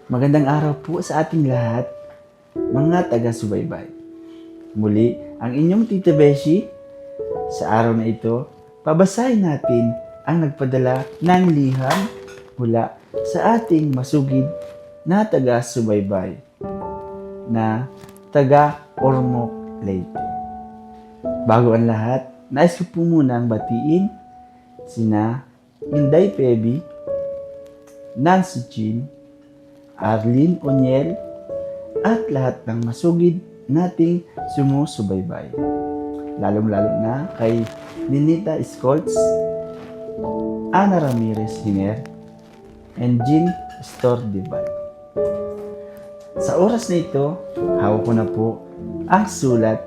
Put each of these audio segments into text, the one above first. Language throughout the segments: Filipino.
Magandang araw po sa ating lahat, mga taga-subaybay. Muli, ang inyong Tita Beshi. Sa araw na ito, pabasahin natin ang nagpadala ng liham mula sa ating masugid na taga-subaybay na taga-Ormoc, Leyte. Bago ang lahat, nais ko po munang batiin sina Inday Pebi, Nancy Jean, Arlene Oniel, at lahat ng masugid nating sumusubaybay. Lalong-lalo na kay Ninita Scolts, Ana Ramirez Hiner, and Jean Stordibal. Sa oras na ito, hawak ko na po ang sulat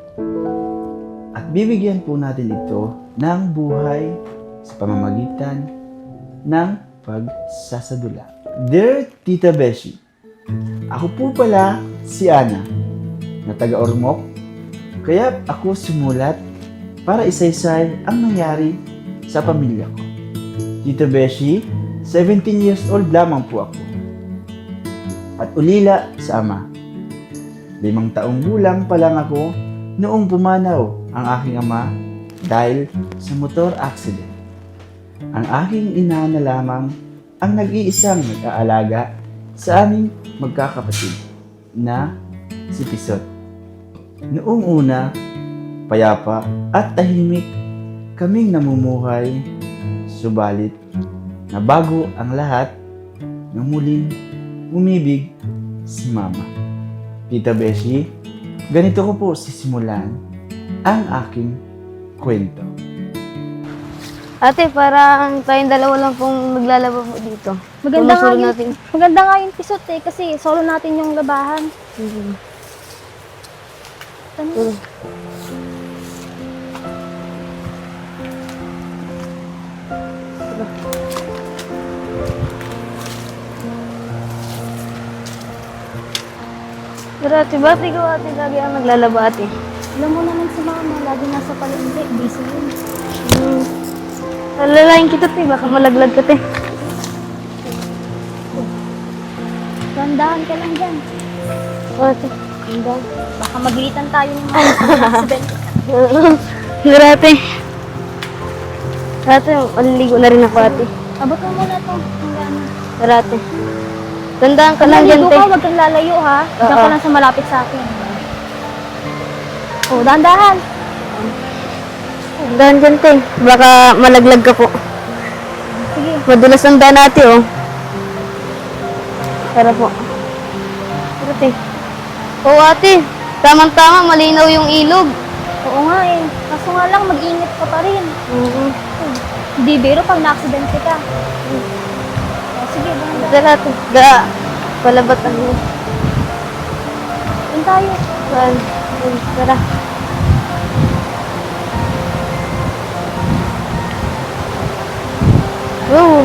at bibigyan po natin ito ng buhay sa pamamagitan ng pagsasadula. Dear Tita Beshi, ako po pala si Ana na taga-Ormoc, kaya ako sumulat para isaysay ang nangyari sa pamilya ko. Tita Beshi, 17 years old lamang po ako at ulila sa ama. 5 taong gulang pa lang ako noong pumanaw ang aking ama dahil sa motor accident. Ang aking ina na lamang ang nag-iisang nag-aalaga sa aming magkakapatid na si Pisot. Noong una, payapa at tahimik kaming namumuhay, subalit na bago ang lahat nang muling umibig si Mama. Tita Beshi, ganito ko po sisimulan ang aking kwento. Ate, parang tayong dalawa lang pong naglalaba po dito. Maganda nga yung pisot eh, kasi solo natin yung labahan. Ano? Pero ate, ba't ikaw ate lagi ang naglalaba ate? Alam mo naman si Mama, lagi nasa palengke, busy yun. Alalayan kita te, baka malaglag ka te. Gandahan ka lang dyan. Ate, Baka magilitan tayo ng mga accident. pero ate. Ate, maliligo na rin ako ate. Abot mo muna to. Hanggang Pero ate, tandaan ka lang dyan naligo te. ka, wag kang lalayo ha. Diyan ka Oo. lang sa malapit sa akin. Oh, dahan-dahan. Tandaan dyan te, baka malaglag ka po. Sige. Madulas ang daan ate oh. Tara po. Pero te. Oo ate, tamang-tama malinaw yung ilog. Oo nga eh. Kaso nga lang, mag-ingat ka pa rin. Hindi biro pag na-accidente ka. Oh, sige, dahan-dahan. Tara ate, palabat ang ilog. Doon tayo. Saan? Tara. Oh,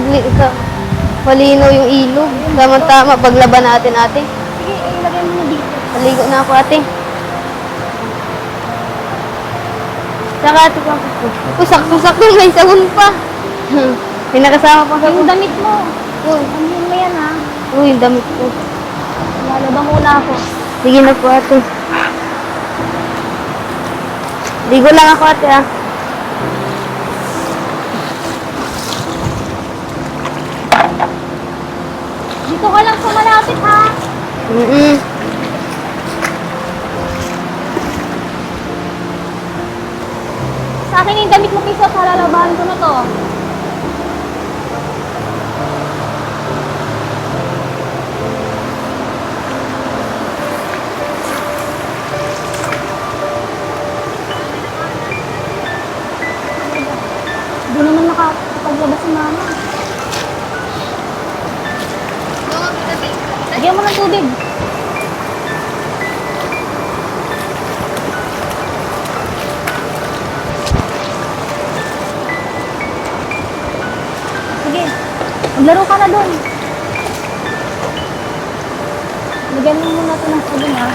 malinaw yung ilog. Tama-tama, paglaban natin ate. Sige, ilagay mo na dito. Maligo na ako ate. Saka ate pa. Oh, sakto-sakto, may sabon pa. May nakasama pa Yung ako. damit mo. Oh, Amin mo yan ha. yung damit ko. Lalabang muna ako. Sige na po ate. Ligo lang ako ate ah. Dito ka lang sa malapit ha. Sa akin yung damit mo piso sa lalabahan ko na to. Hindi naman nakapaglabas si Mama. Lagyan mo ng tubig. Sige, maglaro ka na doon. Lagyan mo muna ito ng sabon ha.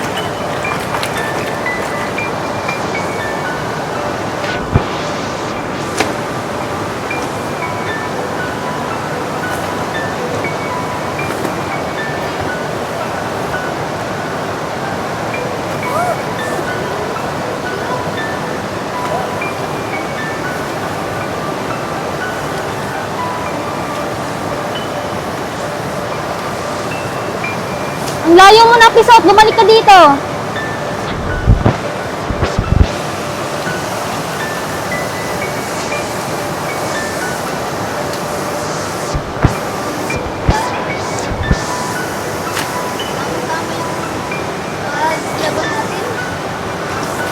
Ang layo mo na, Pisot. Bumalik ka dito.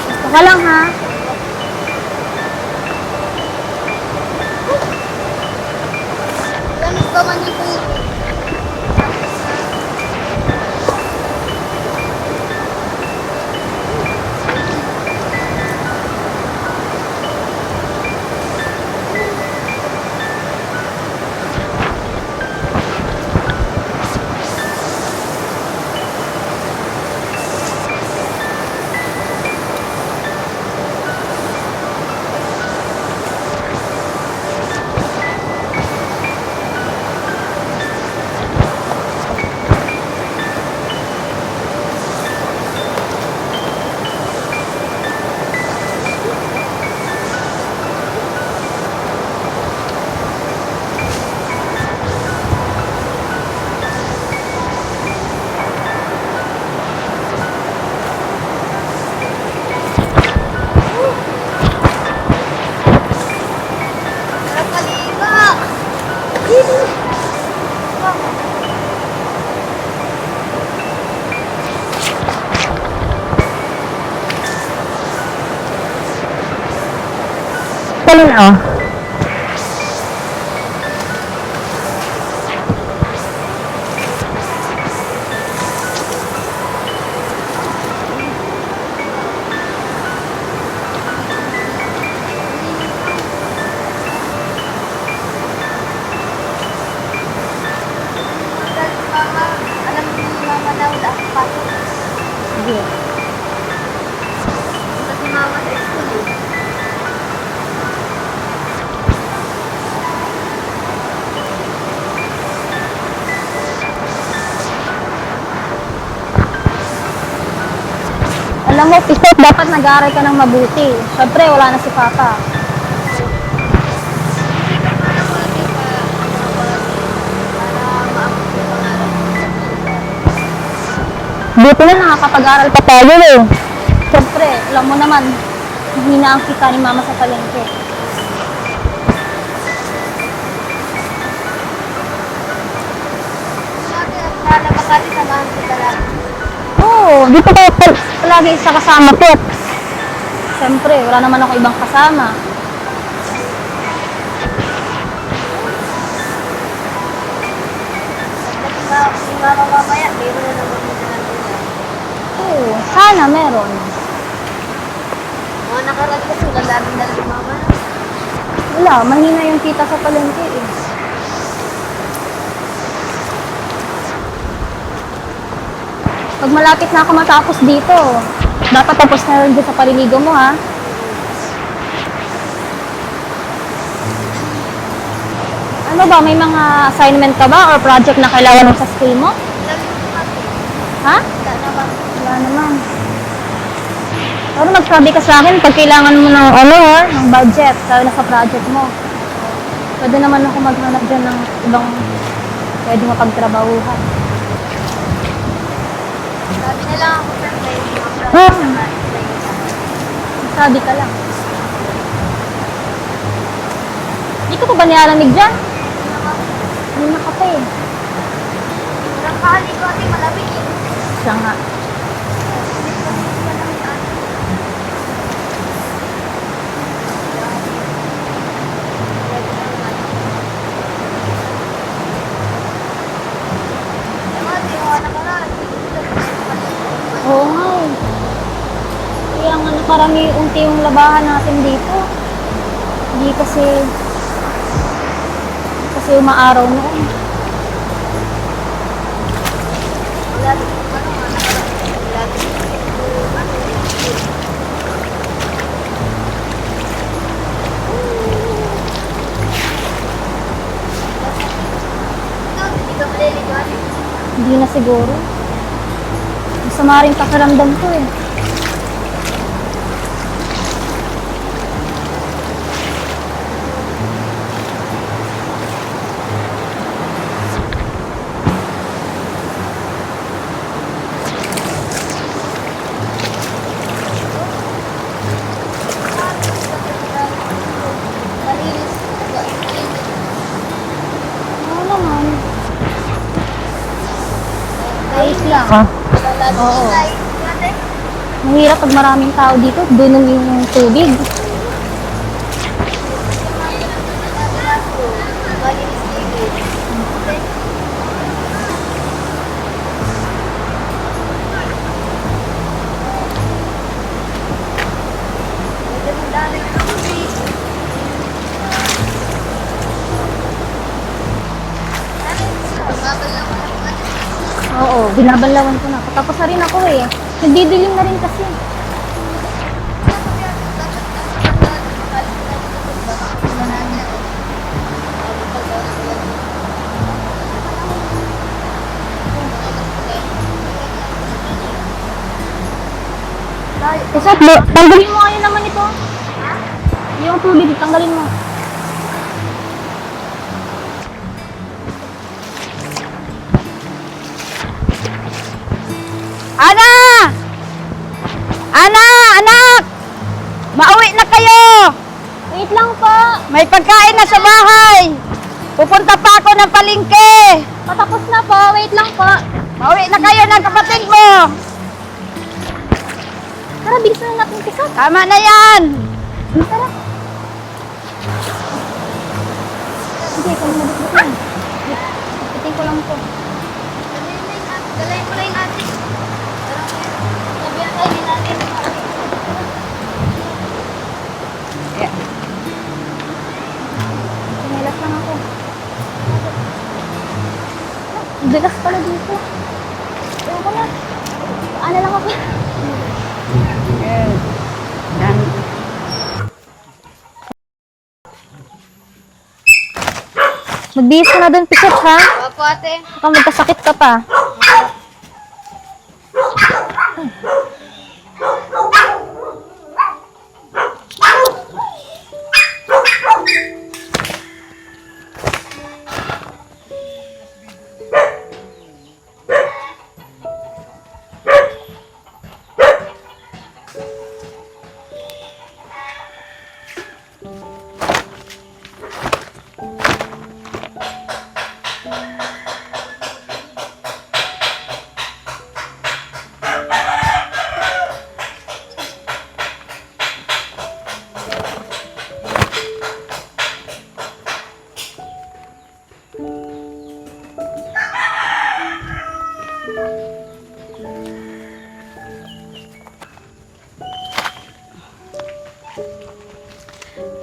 Gusto ka lang, ha? Talon, oh. Sige. Alam mo, Pisot, dapat nag-aaral ka ng mabuti. Siyempre, wala na si Papa. Buti na nakakapag-aral pa tayo eh. Siyempre, alam mo naman, mahina ang kita ni Mama sa palengke. Lalabas natin samahan kita lang. Oo, dito ko palagi sa kasama ko. Siyempre, wala naman ako ibang kasama. Si Mama mamaya, meron na naman muna natin. Oo, sana meron. Mga nakaraan kasi wala daming dala ni Mama. Wala, mahina yung kita sa palengke eh. Pag malapit na ako matapos dito, dapat tapos na rin dyan sa paliligo mo, ha? Ano ba, may mga assignment ka ba or project na kailangan mo sa school mo? Ha? Wala naman. Pero magsabi ka sa akin pag kailangan mo ng ng budget, lalo na sa project mo. Pwede naman ako maghanap dyan ng ibang pwede mapagtrabahuhan. Sabi na lang ako sa Sabi ka lang. Hindi ka pa ba nilalamig dyan? Hindi na ka pa eh. Walang kahali ko ate, malamig eh. Siya nga. Oo nga eh. Kaya nga nakarami unti yung labahan natin dito. Hindi kasi umaaraw noon. Hindi na siguro. Masama rin pakiramdam ko eh. lang. Oo. Mahirap pag maraming tao dito, dunong yung tubig. Oo, binabanlawan ko na. Tapos na rin ako eh. Nagdidilim na rin kasi. Isat, tanggalin mo ngayon naman ito. Yung tubig, tanggalin mo. Ana! Ana! Anak! Mauwi na kayo! Wait lang po. May pagkain na sa bahay! Pupunta pa ako ng palengke! Patapos na po. Wait lang po. Mauwi na kayo ng kapatid mo! Tara, bilisan na natin pisat. Tama na yan! Tara. Sige, kung mabit-bitin. Bitin ko lang po. Dalayin mo na yung ate. Sabi ang kayo natin. Kumilas lang ako. Ang bigas pala dito. Ewan ko na. Ano lang ako. Yan. Magbihis ka na doon, pisat ha? Opo ate. Baka magkasakit ka pa.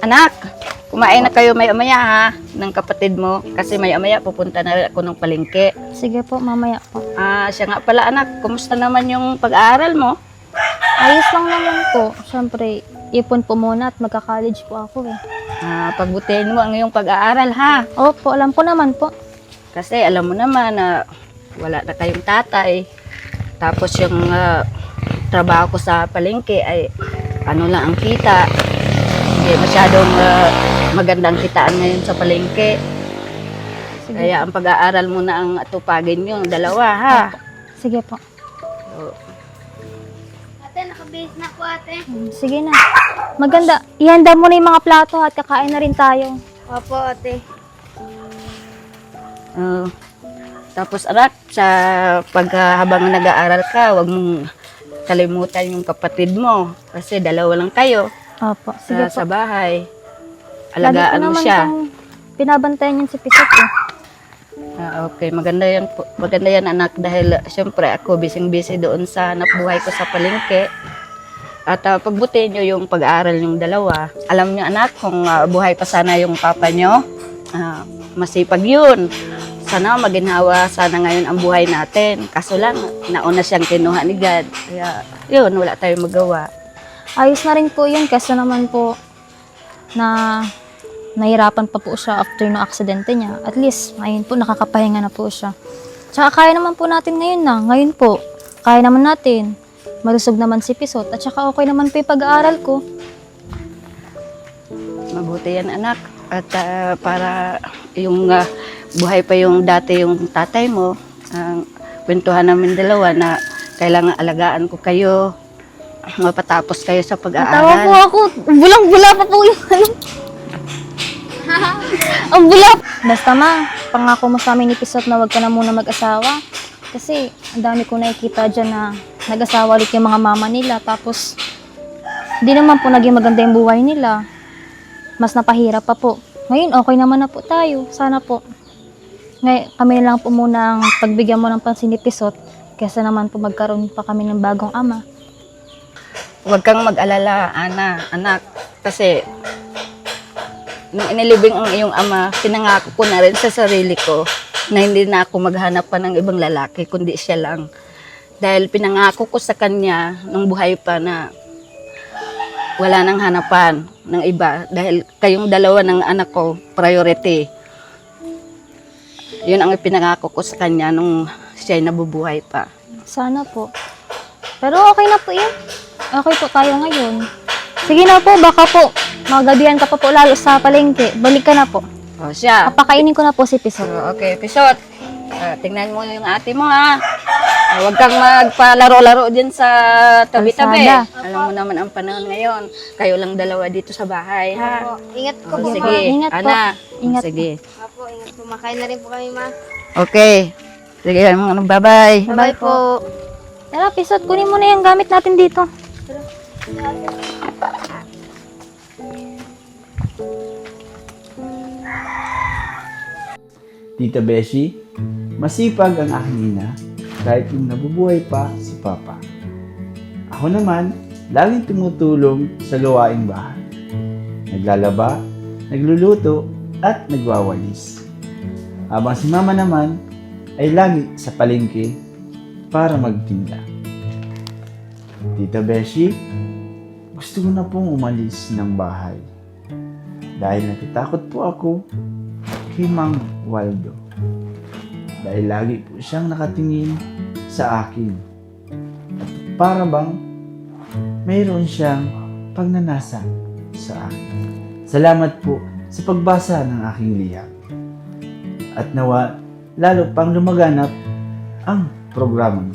Anak, kumain na kayo maya-maya ha, ng kapatid mo. Kasi maya-maya pupunta na ako ng palengke. Sige po, mamaya po. Siya nga pala anak, kumusta naman yung pag-aaral mo? Ayos lang naman po. Siyempre, ipon po muna at magka-college po ako eh. Pagbutihin mo ang iyong pag-aaral ha. Opo, alam ko naman po. Kasi alam mo naman na wala na kayong tatay. Tapos yung trabaho ko sa palengke ay ano lang ang kita. Hindi masyadong magandang kitaan ngayon sa palengke. Sige, Kaya ang pag-aaral mo na ang atupagin yung dalawa ha. sige po. Ate, nakabihis na po ate. Sige na. Maganda. Ihanda mo na yung mga plato at kakain na rin tayo. Opo ate. Tapos anak, sa habang nag-aaral ka, huwag mong kalimutan yung kapatid mo. Kasi dalawa lang kayo Opo, sige po. sa bahay. Lagi ko Alagaan mo naman siya. pong binabantayan yan si Pisat eh. Okay, maganda yan anak dahil siyempre ako busy doon sa hanapbuhay ko sa palengke. At pagbutihin nyo yung pag-aaral yung dalawa. Alam nyo anak, kung buhay pa sana yung papa nyo, masipag yun. Sana maginhawa sana ngayon ang buhay natin. Kaso lang, nauna siyang kinuha ni God. Kaya yun, wala tayong magawa. Ayos na rin po yun kasi naman po na nahirapan pa po siya after no aksidente niya. At least, ngayon po nakakapahinga na po siya. Tsaka kaya naman po natin ngayon na. Ngayon po, kaya naman natin. Malusog naman si Pisot. At tsaka okay naman po yung pag-aaral ko. Mabuti yan anak. At para yung buhay pa yung dati yung tatay mo, kwentuhan namin dalawa na kailangan alagaan ko kayo, mapatapos kayo sa Natawa po pag-aaral. ako. Bulang-bula pa po yung ano. Ang bula. Basta ma, pangako mo sa amin ni Pisot na wag ka na muna mag-asawa. Kasi ang dami ko nakikita dyan na nag-asawa ulit yung mga mama nila. Tapos, hindi naman po naging maganda yung buhay nila. Mas napahirap pa po. Ngayon, okay naman na po tayo. Sana po. Ngayon, kami na lang po muna ang pagbigyan mo ng pansinipisot. Kesa naman po magkaroon pa kami ng bagong ama. Huwag kang mag-alala, anak. Kasi, nung inilibing ang iyong ama, pinangako ko na rin sa sarili ko na hindi na ako maghanap pa ng ibang lalaki, kundi siya lang. Dahil pinangako ko sa kanya nung buhay pa na wala nang hanapan ng iba. Dahil kayong dalawa ng anak ko, priority. Yun ang pinangako ko sa kanya nung siya'y nabubuhay pa. Sana po. Pero okay na po yun. Okay po tayo ngayon. Sige na po, baka po magabihan ka pa po lalo sa palengke. Balik ka na po. O siya. Papakainin ko na po si Pisot. Okay, Pisot. Tingnan mo yung ate mo, ha. Huwag kang magpalaro-laro dyan sa tabi-tabi. Kalsada. Alam mo naman ang panahon ngayon. Kayo lang dalawa dito sa bahay, ha. Ingat po. O, Sige sige, po. Ingat po. Ana. Ingat Sige. Apo, ingat po. Makain na rin po kami, ma. Okay. Sige, mga bye-bye. Bye po. Tara, Pisot, kunin mo na yung gamit natin dito. Tita Beshi, masipag ang aking ina kahit yung nabubuhay pa si Papa. Ako naman, laging tumutulong sa gawaing bahay. Naglalaba, nagluluto, at nagwawalis. Habang si Mama naman ay lagi sa palengke para magtinda. Tita Beshi, gusto ko na pong umalis ng bahay dahil natatakot po ako kay Mang Waldo. Dahil lagi po siyang nakatingin sa akin. At para bang mayroon siyang pagnanasa sa akin. Salamat po sa pagbasa ng aking liham. At nawa, lalo pang lumaganap ang programang